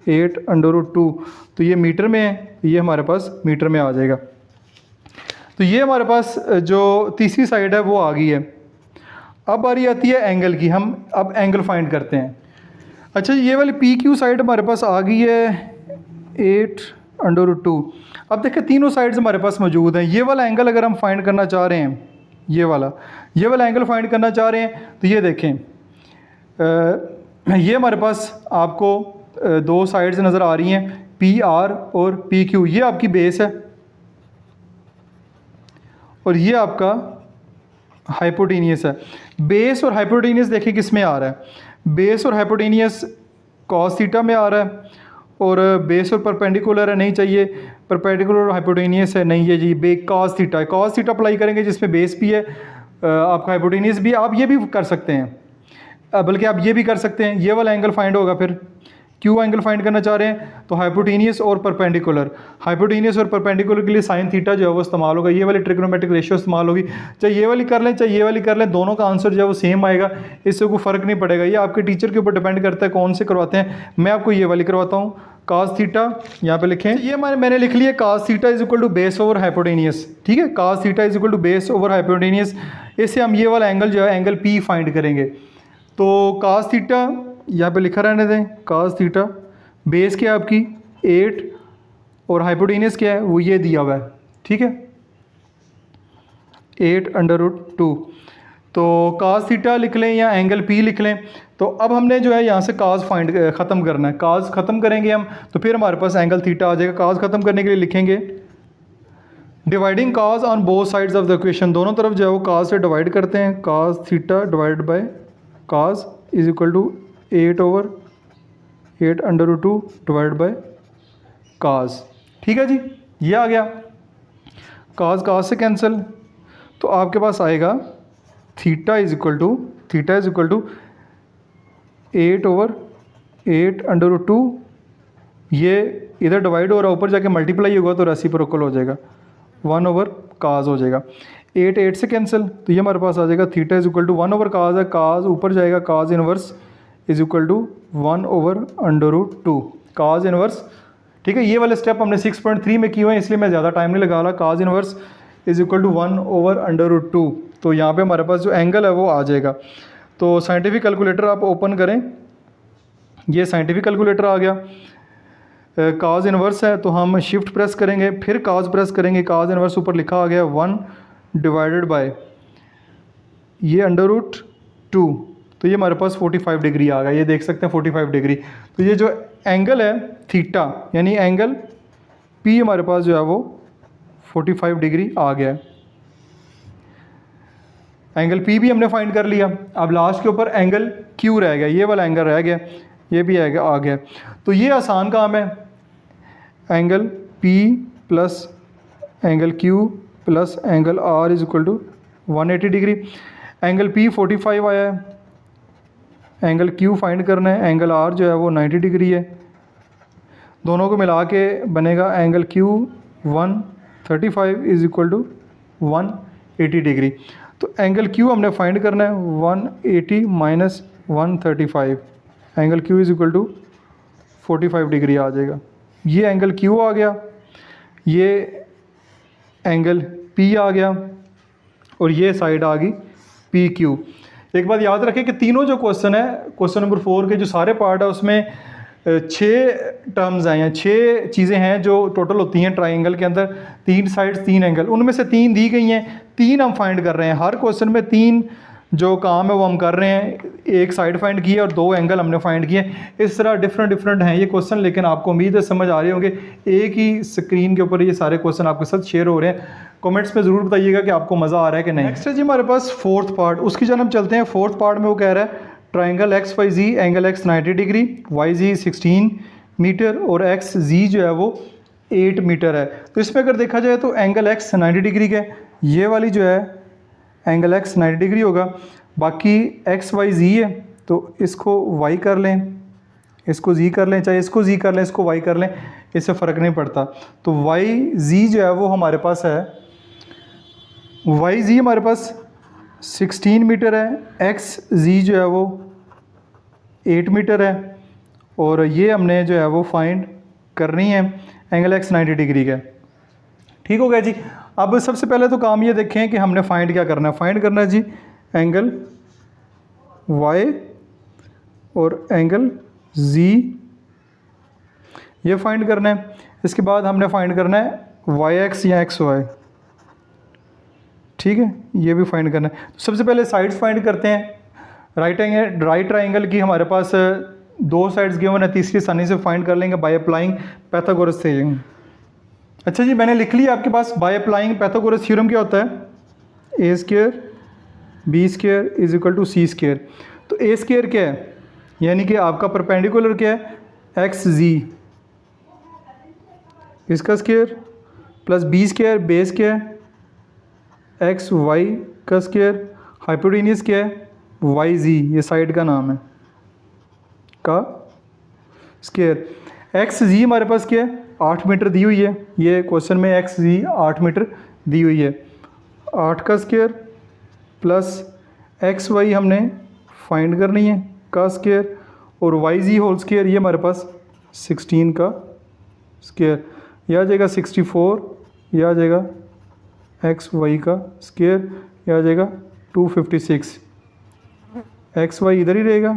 8/2, तो ये मीटर में है, ये हमारे पास मीटर में आ जाएगा। तो ये हमारे पास जो तीसरी साइड है वो आ गई है। अब बारी आती है एंगल की, हम अब एंगल फाइंड करते हैं। अच्छा, ये वाली पी क्यू साइड हमारे पास आ गई है 8/2। अब देखिए तीनों साइड्स हमारे पास मौजूद हैं। ये वाला एंगल अगर हम फाइंड करना चाह रहे हैं, ये वाला एंगल फाइंड करना चाह रहे हैं, तो ये देखें ये हमारे पास आपको दो साइड्स नज़र आ रही हैं, पी आर और पी क्यू। ये आपकी बेस है और ये आपका हाइपोटेनियस है। बेस और हाइपोटेनियस देखिए किस में आ रहा है, बेस और हाइपोटेनियस कॉस थीटा में आ रहा है, और बेस और परपेंडिकुलर है, नहीं चाहिए, परपेंडिकुलर और हाइपोटेनियस है, नहीं है जी, कॉस थीटा है। कॉस थीटा अप्लाई करेंगे जिसमें बेस भी है, आपका हाइपोटेनियस भी। आप ये भी कर सकते हैं, बल्कि आप ये भी कर सकते हैं, ये वाला एंगल फाइंड होगा। फिर क्यू एंगल फाइंड करना चाह रहे हैं तो हाइपोटेनियस और परपेंडिकुलर, हाइपोटेनियस और परपेंडिकुलर के लिए साइन थीटा जो है वो इस्तेमाल होगा, ये वाली ट्रिग्नोमेट्रिक रेशियो इस्तेमाल होगी। चाहे ये वाली कर लें चाहे ये वाली कर लें, दोनों का आंसर जो है वो सेम आएगा, इससे कोई फ़र्क नहीं पड़ेगा। ये आपके टीचर के ऊपर डिपेंड करता है कौन से करवाते हैं। मैं आपको ये वाली करवाता हूँ, कास थीटा, यहाँ पे लिखें, ये मैंने लिख लिया cos theta is equal to base over hypotenuse. ठीक है, cos theta is equal to base over hypotenuse. इससे हम ये वाला एंगल जो है एंगल पी फाइंड करेंगे। तो कास थीटा यहाँ पे लिखा रहने दें, कास थीटा, बेस क्या है आपकी 8 और हाइपोटेनियस क्या है वो ये दिया हुआ है। ठीक है, 8/2। तो कास थीटा लिख लें या एंगल पी लिख लें। तो अब हमने जो है यहाँ से काज फाइंड ख़त्म करना है, काज ख़त्म करेंगे हम, तो फिर हमारे पास एंगल थीटा आ जाएगा। काज ख़त्म करने के लिए लिखेंगे dividing cos on both sides of the equation, दोनों तरफ जो है वो काज से डिवाइड करते हैं। Cos theta divide by cos is equal to 8/2 divide by cos. ठीक है जी, ये आ गया, काज से कैंसिल, तो आपके पास आएगा थीटा इज इक्वल टू 8/8/2, ये इधर डिवाइड हो रहा है, ऊपर जाके मल्टीप्लाई होगा तो रेसिप्रोकल हो जाएगा, 1/काज हो जाएगा। 8 से कैंसिल, तो ये हमारे पास आ जाएगा थीटा इज इक्वल टू 1/काज है, काज ऊपर जाएगा, cos inverse is equal to 1/√2 cos inverse. ठीक है, ये वाले स्टेप हमने 6.3 में किए हुए हैं, इसलिए मैं ज़्यादा टाइम नहीं लगा रहा। काज इनवर्स इज इक्वल टू 1/√2, तो यहाँ पे हमारे पास जो एंगल है वो आ जाएगा। तो साइंटिफिक कैलकुलेटर आप ओपन करें, ये साइंटिफिक कैलकुलेटर आ गया। काज इनवर्स है तो हम शिफ्ट प्रेस करेंगे, फिर काज प्रेस करेंगे, काज इनवर्स ऊपर लिखा आ गया 1 डिवाइडेड बाय ये √2, तो ये हमारे पास 45 डिग्री आ गया, ये देख सकते हैं 45 डिग्री। तो ये जो एंगल है थीटा यानी एंगल पी हमारे पास जो है वो 45 डिग्री आ गया है। एंगल पी भी हमने फाइंड कर लिया। अब लास्ट के ऊपर एंगल क्यू रह गया, ये वाला एंगल रह गया, ये भी आ गया। तो ये आसान काम है, angle P plus angle Q plus angle R is equal to 180 degree. Angle P 45 आया है, एंगल क्यू फाइंड करना है, एंगल आर जो है वो 90 डिग्री है, दोनों को मिला के बनेगा angle Q 135 is equal to 180 degree. तो एंगल क्यू हमने फाइंड करना है 180 minus 135, angle Q is equal to 45 degree आ जाएगा। ये एंगल क्यू आ गया, ये एंगल पी आ गया और ये साइड आ गई पी क्यू। एक बात याद रखें कि तीनों जो क्वेश्चन है, क्वेश्चन नंबर 4 के जो सारे पार्ट है उसमें 6 टर्म्स आए हैं, 6 चीज़ें हैं जो टोटल होती हैं ट्राइंगल के अंदर, 3 साइड्स 3 एंगल, उनमें से 3 दी गई हैं, 3 हम फाइंड कर रहे हैं। हर क्वेश्चन में 3 जो काम है वो हम कर रहे हैं, एक साइड फाइंड की है और 2 एंगल हमने फाइंड किए। इस तरह डिफरेंट हैं ये क्वेश्चन, लेकिन आपको उम्मीद है समझ आ रहे होंगे। एक ही स्क्रीन के ऊपर ये सारे क्वेश्चन आपके साथ शेयर हो रहे हैं। कमेंट्स में ज़रूर बताइएगा कि आपको मज़ा आ रहा है कि नहीं। नेक्स्ट है जी हमारे पास 4th पार्ट, उसकी जब हम चलते हैं 4th पार्ट में वो कह रहा है ट्राइंगल एक्स वाई जी, एंगल एक्स 90 डिग्री, वाई जी 16 मीटर और एक्स जी जो है वो 8 मीटर है। तो इसमें अगर देखा जाए तो एंगल एक्स 90 डिग्री का, ये वाली जो है एंगल एक्स 90 डिग्री होगा, बाकी एक्स वाई जी है तो इसको वाई कर लें, इसको जी कर लें, चाहे इसको जी कर लें, इसको वाई कर लें, इससे फ़र्क नहीं पड़ता। तो वाई जी जो है वो हमारे पास है, वाई जी हमारे पास 16 मीटर है, एक्स जी जो है वो 8 मीटर है, और ये हमने जो है वो फाइंड करनी है। एंगल एक्स 90 डिग्री का। ठीक हो गया जी। अब सबसे पहले तो काम ये देखें कि हमने फाइंड क्या करना है। फाइंड करना है जी एंगल वाई और एंगल जी, ये फाइंड करना है। इसके बाद हमने फाइंड करना है वाई एक्स या एक्स वाई। ठीक है, ये भी फाइंड करना है। तो सबसे पहले साइड्स फाइंड करते हैं। राइट ट्राइंगल की हमारे पास दो साइड्स गिवन है, तीसरी आसानी से फाइंड कर लेंगे बाय अप्लाइंग पाइथागोरस थ्योरम। अच्छा जी, मैंने लिख लिया आपके पास बाय अप्लाइंग पाइथागोरस थ्योरम क्या होता है, A square B square is equal to C square. तो ए स्क्वायर क्या है, यानी कि आपका परपेंडिकुलर क्या है, एक्स जी, इसका square plus B square base क्या है, एक्स वाई का स्क्वायर, हाइपोटेन्यूस क्या है, वाई जी, ये साइड का नाम है, का स्क्वायर। एक्स जी हमारे पास क्या है, 8 मीटर दी हुई है, ये क्वेश्चन में एक्स जी 8 मीटर दी हुई है, 8 का स्क्वायर प्लस एक्स वाई हमने फाइंड करनी है का स्क्वायर, और वाई जी होल स्क्वायर ये हमारे पास 16 का स्क्वायर, यह आ जाएगा 64, यह आ जाएगा एक्स वाई का स्क्वायर, यह आ जाएगा 256। एक्स वाई इधर ही रहेगा,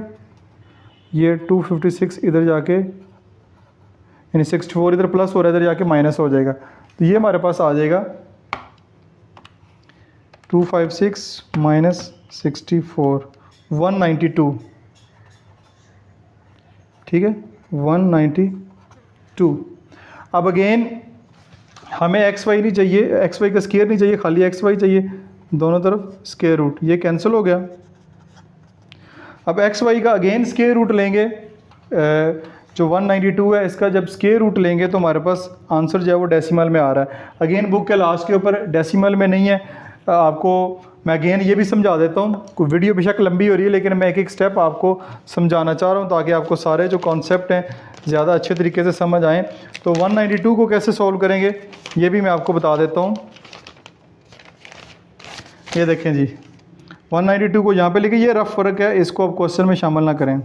ये 256 इधर जाके, यानी 64 इधर प्लस हो रहा है, इधर जाके माइनस हो जाएगा। तो ये हमारे पास आ जाएगा 256 माइनस 64 192। ठीक है, 192। अब अगेन हमें एक्स वाई नहीं चाहिए, एक्स वाई का स्क्वायर नहीं चाहिए, खाली एक्स वाई चाहिए, दोनों तरफ स्क्वायर रूट, ये कैंसिल हो गया। अब एक्स वाई का अगेन स्क्वायर रूट लेंगे, जो 192 है इसका जब स्क्वायर रूट लेंगे तो हमारे पास आंसर जो है वो डेसिमल में आ रहा है। अगेन बुक के लास्ट के ऊपर डेसिमल में नहीं है। आपको मैं अगेन ये भी समझा देता हूँ, कोई वीडियो बेशक लंबी हो रही है लेकिन मैं एक एक स्टेप आपको समझाना चाह रहा हूँ ताकि आपको सारे जो कॉन्सेप्ट हैं ज़्यादा अच्छे तरीके से समझ आएँ। तो 192 को कैसे सॉल्व करेंगे ये भी मैं आपको बता देता हूँ। ये देखें जी, 192 को यहाँ पे लिखे, ये रफ फ़र्क है, इसको आप क्वेश्चन में शामिल ना करें।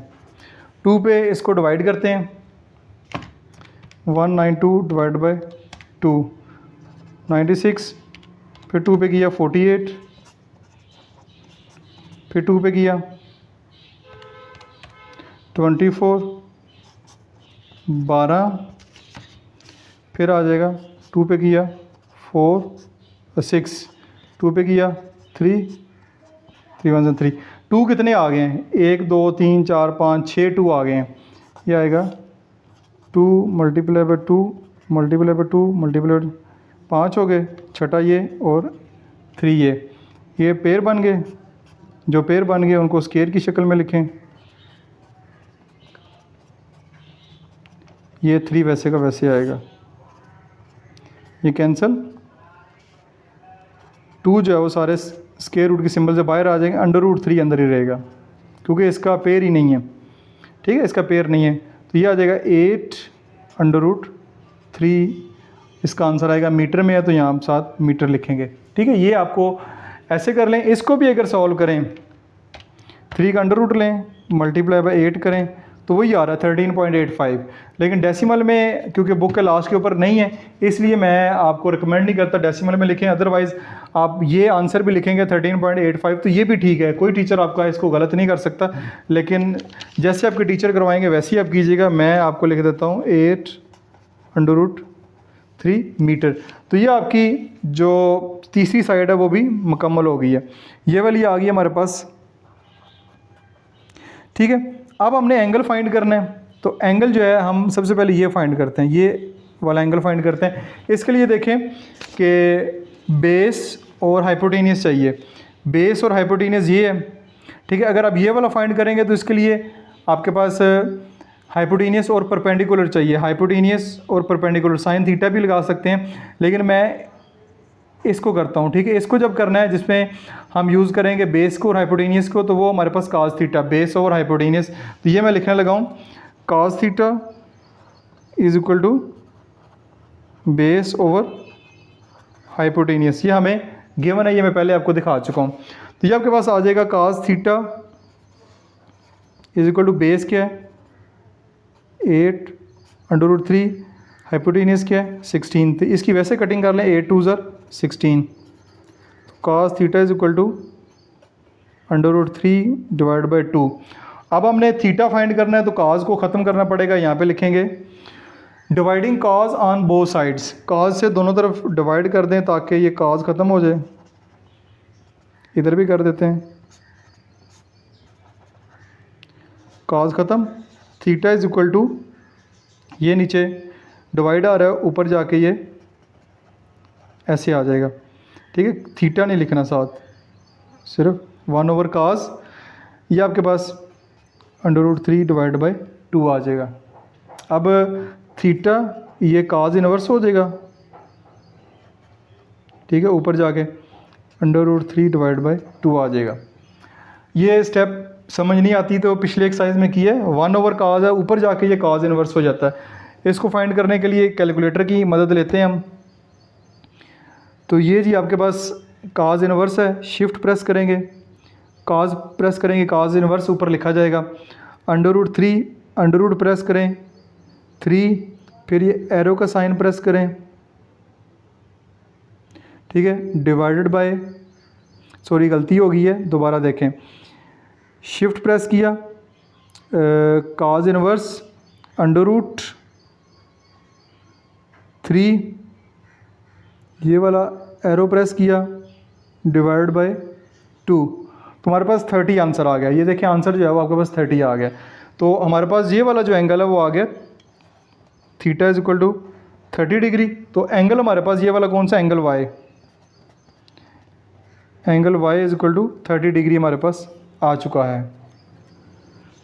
2 पे इसको डिवाइड करते हैं, 192 डिवाइड बाई 2 96, फिर 2 पे किया 48, फिर 2 पे किया 24 12, फिर आ जाएगा 2 पे किया 4 6, 2 पे किया 3 3 1 3। 2 कितने आ गए हैं, 1 2 3 4 5 6 2 आ गए हैं। ये आएगा 2 multiply by 2 multiply by 2 multiply 5 हो गए, छठा ये और 3 ये पेयर बन गए। जो पेयर बन गए उनको स्क्वायर की शक्ल में लिखें। ये 3 वैसे का वैसे आएगा, ये कैंसिल, 2 जो है वो सारे स्क्वायर रूट के सिंबल से बाहर आ जाएंगे, अंडर रूट 3 अंदर ही रहेगा क्योंकि इसका पेयर ही नहीं है। ठीक है, इसका पेयर नहीं है, तो ये आ जाएगा 8 अंडर रूट 3। इसका आंसर आएगा मीटर में है तो यहाँ हम 7 मीटर लिखेंगे। ठीक है, ये आपको ऐसे कर लें। इसको भी अगर सॉल्व करें, 3 का अंडर रूट लें मल्टीप्लाई बाई 8 करें तो वही आ रहा है 13.85। लेकिन डेसिमल में क्योंकि बुक के लास्ट के ऊपर नहीं है इसलिए मैं आपको रिकमेंड नहीं करता डेसिमल में लिखें। अदरवाइज़ आप ये आंसर भी लिखेंगे 13.85 तो ये भी ठीक है, कोई टीचर आपका इसको गलत नहीं कर सकता। लेकिन जैसे आपके टीचर करवाएंगे वैसे ही आप कीजिएगा। मैं आपको लिख देता हूँ 8 अंडर रूट 3 मीटर। तो ये आपकी जो तीसरी साइड है वो भी मुकम्मल हो गई है। ये वाली आ गई हमारे पास। ठीक है, अब हमने एंगल फाइंड करना है। तो एंगल जो है हम सबसे पहले ये फाइंड करते हैं, ये वाला एंगल फाइंड करते हैं। इसके लिए देखें कि बेस और हाइपोटेनियस चाहिए। बेस और हाइपोटेनियस ये है। ठीक है, अगर आप ये वाला फाइंड करेंगे तो इसके लिए आपके पास हाइपोटेनियस और परपेंडिकुलर चाहिए। हाइपोटेनियस और परपेंडिकुलर साइन थीटा भी लगा सकते हैं, लेकिन मैं इसको करता हूँ। ठीक है, इसको जब करना है जिसमें हम यूज़ करेंगे बेस को और हाइपोटेनियस को, तो वो हमारे पास काज थीटा, बेस और हाइपोटेनियस। तो ये मैं लिखने लगा हूँ cos theta is equal to base over hypotenuse. ये हमें गिवन है, ये मैं पहले आपको दिखा चुका हूँ। तो ये आपके पास आ जाएगा cos theta is equal to base क्या है 8√3, हाइपोटेनियस क्या है 16। तो इसकी वैसे कटिंग कर लें 8 2 16। cos theta is equal to √3 divide by 2। अब हमने थीटा फाइंड करना है तो cos को ख़त्म करना पड़ेगा। यहाँ पे लिखेंगे dividing cos on both sides, cos से दोनों तरफ डिवाइड कर दें ताकि ये cos ख़त्म हो जाए। इधर भी कर देते हैं, cos ख़त्म, थीटा इज इक्वल टू ये नीचे डिवाइड आ रहा है, ऊपर जाके ये ऐसे आ जाएगा। ठीक है, थीटा नहीं लिखना साथ, सिर्फ 1/cos, ये आपके पास √3 डिवाइड बाई 2 आ जाएगा। अब थीटा ये cos इनवर्स हो जाएगा। ठीक है, ऊपर जाके √3 डिवाइड बाई 2 आ जाएगा। ये स्टेप समझ नहीं आती तो पिछले एक्सरसाइज में किया है, 1/cos है, ऊपर जाके ये cos इनवर्स हो जाता है। इसको फाइंड करने के लिए कैलकुलेटर की मदद लेते हैं हम। तो ये जी आपके पास cos इनवर्स है, शिफ्ट प्रेस करेंगे, cos प्रेस करेंगे, cos इनवर्स ऊपर लिखा जाएगा, √3 अंडर प्रेस करें 3, फिर ये एरो का साइन प्रेस करें। ठीक है, डिवाइडेड बाय, सॉरी गलती हो गई है, दोबारा देखें, शिफ्ट प्रेस किया, cos इनवर्स √3, ये वाला एरो प्रेस किया, डिवाइड बाय 2, तो हमारे पास 30 आंसर आ गया। ये देखिए आंसर जो है वो आपके पास 30 आ गया। तो हमारे पास ये वाला जो एंगल है वो आ गया theta is equal to 30 degree. तो एंगल हमारे पास ये वाला कौन सा angle Y, angle Y is equal to 30 degree हमारे पास आ चुका है।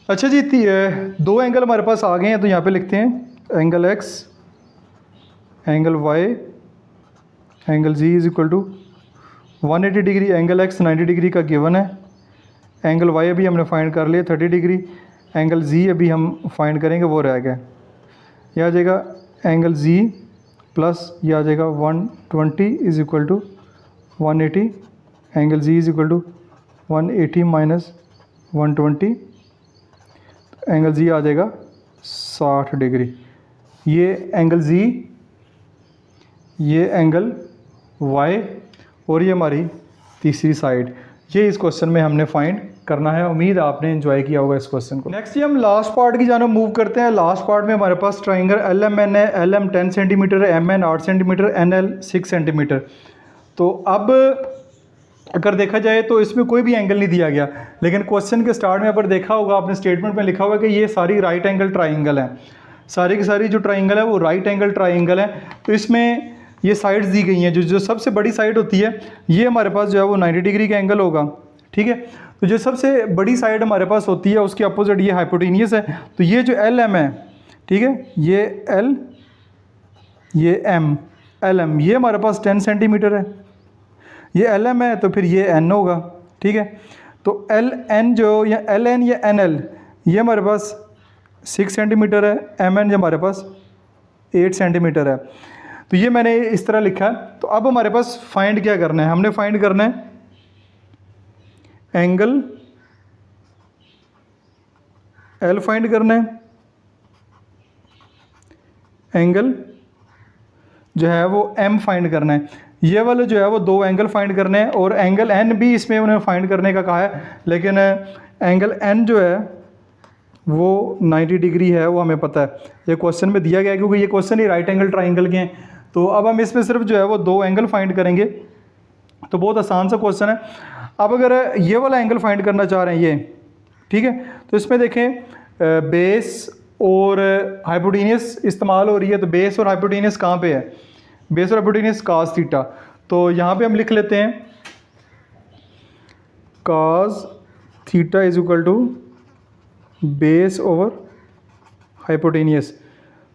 अच्छा जी, दो एंगल हमारे पास आ गए हैं, तो यहाँ पे लिखते हैं angle X, angle Y, angle ji is equal to 180 degree, angle X 90 degree का गिवन है, एंगल वाई अभी हमने फाइंड कर लिया 30 डिग्री, एंगल जी अभी हम फाइंड करेंगे, वो रह गया। यह आ जाएगा एंगल जी प्लस ये आ जाएगा 120 is equal to 180, angle ji is equal to 180 minus 120, angle G आ जाएगा 60 डिग्री। ये एंगल जी, ये एंगल वाई, और ये हमारी तीसरी साइड। ये इस क्वेश्चन में हमने फाइंड करना है। उम्मीद आपने एंजॉय किया होगा इस क्वेश्चन को। नेक्स्ट ये हम लास्ट पार्ट की जानब मूव करते हैं। लास्ट पार्ट में हमारे पास ट्राइंगल LMN है, LM 10 सेंटीमीटर है, MN 8 सेंटीमीटर, NL 6 सेंटीमीटर। तो अब अगर देखा जाए तो इसमें कोई भी एंगल नहीं दिया गया, लेकिन क्वेश्चन के स्टार्ट में अगर देखा होगा आपने, स्टेटमेंट में लिखा होगा कि ये सारी राइट एंगल ट्राइंगल है, सारी की सारी जो ट्राइंगल है वो राइट एंगल ट्राइंगल है। तो इसमें ये साइड्स दी गई हैं, जो सबसे बड़ी साइड होती है ये हमारे पास जो है वो 90 डिग्री का एंगल होगा। ठीक है, तो जो सबसे बड़ी साइड हमारे पास होती है उसके अपोजिट ये हाइपोटेनियस है। तो ये जो LM है, ठीक है, ये L, ये M, LM, ये हमारे पास 10 सेंटीमीटर है, ये LM है, तो फिर ये N होगा। ठीक है, तो LN जो या LN या NL ये हमारे पास 6 सेंटीमीटर है, MN जो हमारे पास 8 सेंटीमीटर है। तो ये मैंने इस तरह लिखा है। तो अब हमारे पास फाइंड क्या करना है, हमने फाइंड करना है एंगल L फाइंड करना है, एंगल जो है वो M फाइंड करना है, ये वाले जो है वो दो एंगल फाइंड करने हैं, और एंगल N भी इसमें उन्होंने फाइंड करने का कहा है, लेकिन एंगल N जो है वो 90 डिग्री है, वो हमें पता है, ये क्वेश्चन में दिया गया है, क्योंकि ये क्वेश्चन ही राइट एंगल ट्राइंगल के हैं। तो अब हम इसमें सिर्फ जो है वो दो एंगल फाइंड करेंगे, तो बहुत आसान सा क्वेश्चन है। अब अगर ये वाला एंगल फाइंड करना चाह रहे हैं ये, ठीक है, तो इसमें देखें बेस और हाइपोटेनियस इस्तेमाल हो रही है। तो बेस और हाइपोटेनियस कहाँ पे है, बेस और हाइपोटेनियस cos थीटा। तो यहाँ पे हम लिख लेते हैं cos theta is equal to base over hypotenuse.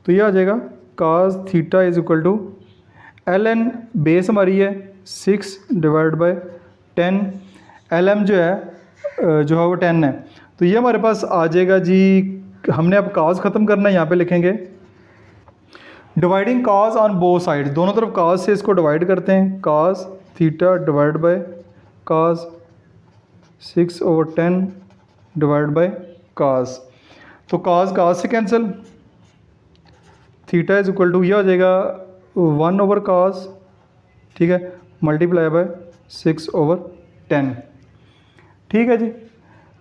तो ये आ जाएगा cos theta is equal to LN, base हमारी है 6 डिवाइड बाय 10, LM जो है वो 10 है। तो ये हमारे पास आ जाएगा जी हमने अब काज ख़त्म करना है, यहाँ पे लिखेंगे dividing cos on both side, दोनों तरफ काज से इसको डिवाइड करते हैं, cos theta divide by cos 6/10 divide by cos. तो काज से cancel, theta is equal to, यह हो जाएगा 1/काज, ठीक है, मल्टीप्लाई बाय 6/10, ठीक है जी।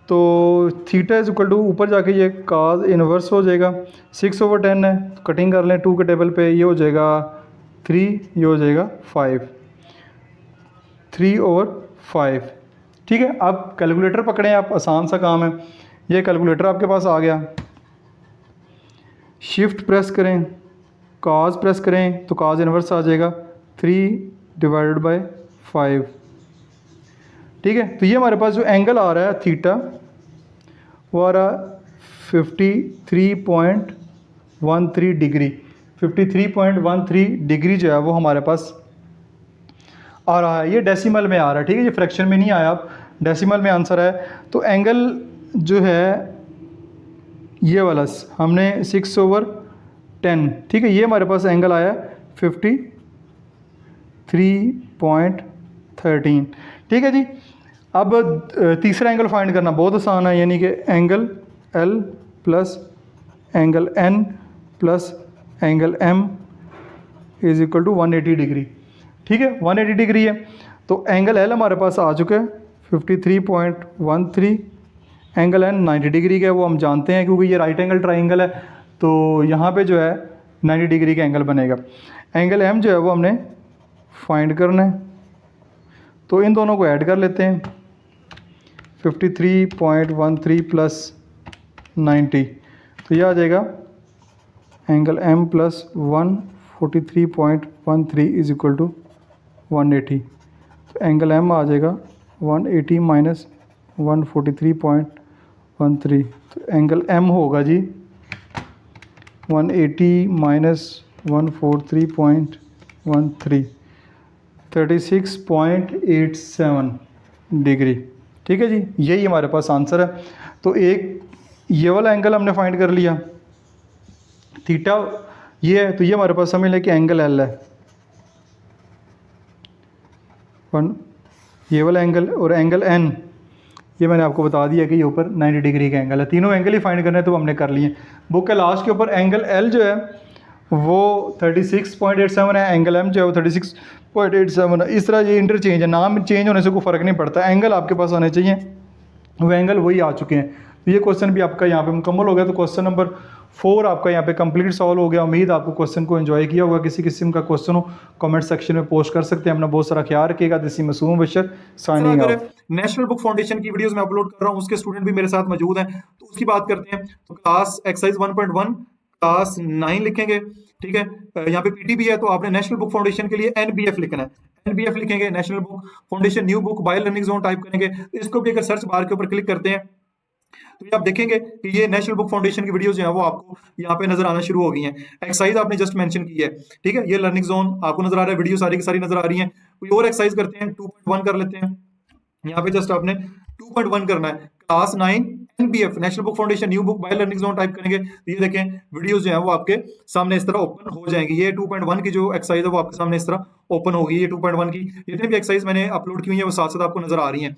तो थीटा इज इक्वल टू ऊपर जाके ये काज इन्वर्स हो जाएगा, 6/10 है तो कटिंग कर लें 2 के टेबल पे, ये हो जाएगा 3, ये हो जाएगा 5, 3/5, ठीक है। अब कैलकुलेटर पकड़ें आप, आसान सा काम है, ये कैलकुलेटर आपके पास आ गया, शिफ्ट प्रेस करें, काज प्रेस करें तो काज इन्वर्स आ जाएगा 3/5, ठीक है। तो ये हमारे पास जो एंगल आ रहा है थीटा वो आ रहा 53.13 डिग्री, 53.13 डिग्री जो है वो हमारे पास आ रहा है। ये डेसिमल में आ रहा है, ठीक है, ये फ्रैक्शन में नहीं आया, अब डेसिमल में आंसर है। तो एंगल जो है ये वाला हमने 6/10, ठीक है, ये हमारे पास एंगल आया 53.13, ठीक है जी। अब तीसरा एंगल फाइंड करना बहुत आसान है, यानी कि angle L plus angle N plus angle M is equal to 180 degree, ठीक है, 180 डिग्री है। तो एंगल L हमारे पास आ चुका है 53.13, एंगल N 90 डिग्री का है, वो हम जानते हैं क्योंकि ये राइट एंगल ट्राइंगल है, तो यहाँ पे जो है 90 डिग्री का एंगल बनेगा। एंगल M जो है वो हमने फाइंड करना है, तो इन दोनों को ऐड कर लेते हैं, 53.13 प्लस 90, तो यह आ जाएगा angle M plus 143.13 is equal to 180, तो एंगल M आ जाएगा 180 माइनस 143.13, तो एंगल M होगा जी 180 माइनस 143.13, 36.87 डिग्री, ठीक है जी। यही हमारे पास आंसर है। तो एक ये वाला एंगल हमने फाइंड कर लिया, थीटा ये है, तो ये हमारे पास समझ लें कि एंगल L है, ये वाला एंगल, और एंगल N ये मैंने आपको बता दिया कि ये ऊपर 90 डिग्री का एंगल है। तीनों एंगल ही फाइंड करने हैं तो हमने कर लिए। बुक के लास्ट के ऊपर एंगल L जो है वो 36.87 है, एंगल M जो है वो 36.87 है। इस तरह ये इंटरचेंज है, नाम चेंज होने से कोई फ़र्क नहीं पड़ता, एंगल आपके पास आने चाहिए, वो एंगल वही आ चुके हैं। तो ये क्वेश्चन भी आपका यहाँ पे मुकम्मल हो गया। तो क्वेश्चन नंबर 4 आपका यहाँ पे कंप्लीट सॉल्व हो गया। उम्मीद आपको क्वेश्चन को एंजॉय किया होगा। किसी किस्म का क्वेश्चन हो कमेंट सेक्शन में पोस्ट कर सकते हैं। अपना बहुत सारा ख्याल रखिएगा। This is Masoom Bashar signing off. National book foundation की वीडियोस मैं अपलोड कर रहा हूँ, उसके स्टूडेंट भी मेरे साथ मौजूद हैं, तो उसकी बात करते हैं। तो क्लास एक्सरसाइज 1.1 क्लास 9 लिखेंगे, ठीक है। यहाँ पे पीटी भी है, तो आपने नेशनल बुक फाउंडेशन के लिए एनबीएफ लिखना है। एनबीएफ लिखेंगे, national book foundation new book by learning zone type करेंगे। इसको भी अगर सर्च बार के ऊपर क्लिक करते हैं तो ये आप देखेंगे कि ये नेशनल बुक फाउंडेशन की वीडियोस जो है वो आपको यहाँ पे नजर आना शुरू हो गई हैं। एक्सरसाइज आपने जस्ट मेंशन की है, ठीक है। ये लर्निंग जोन आपको नजर आ रहा है, वीडियो सारी की सारी नजर आ रही है। कोई और एक्सरसाइज करते हैं, 2.1 कर लेते हैं। यहाँ पे जस्ट आपने 2.1 करना है, class 9 NBF national book foundation new book by learning zone type करेंगे तो ये देखें वीडियोस जो है वो आपके सामने इस तरह ओपन हो जाएंगी। ये 2.1 की जो एक्सरसाइज है वो आपके सामने इस तरह ओपन होगी। ये 2.1 की जितनी भी एक्सरसाइज मैंने अपलोड की हुई है वो साथ साथ आपको नजर आ रही हैं।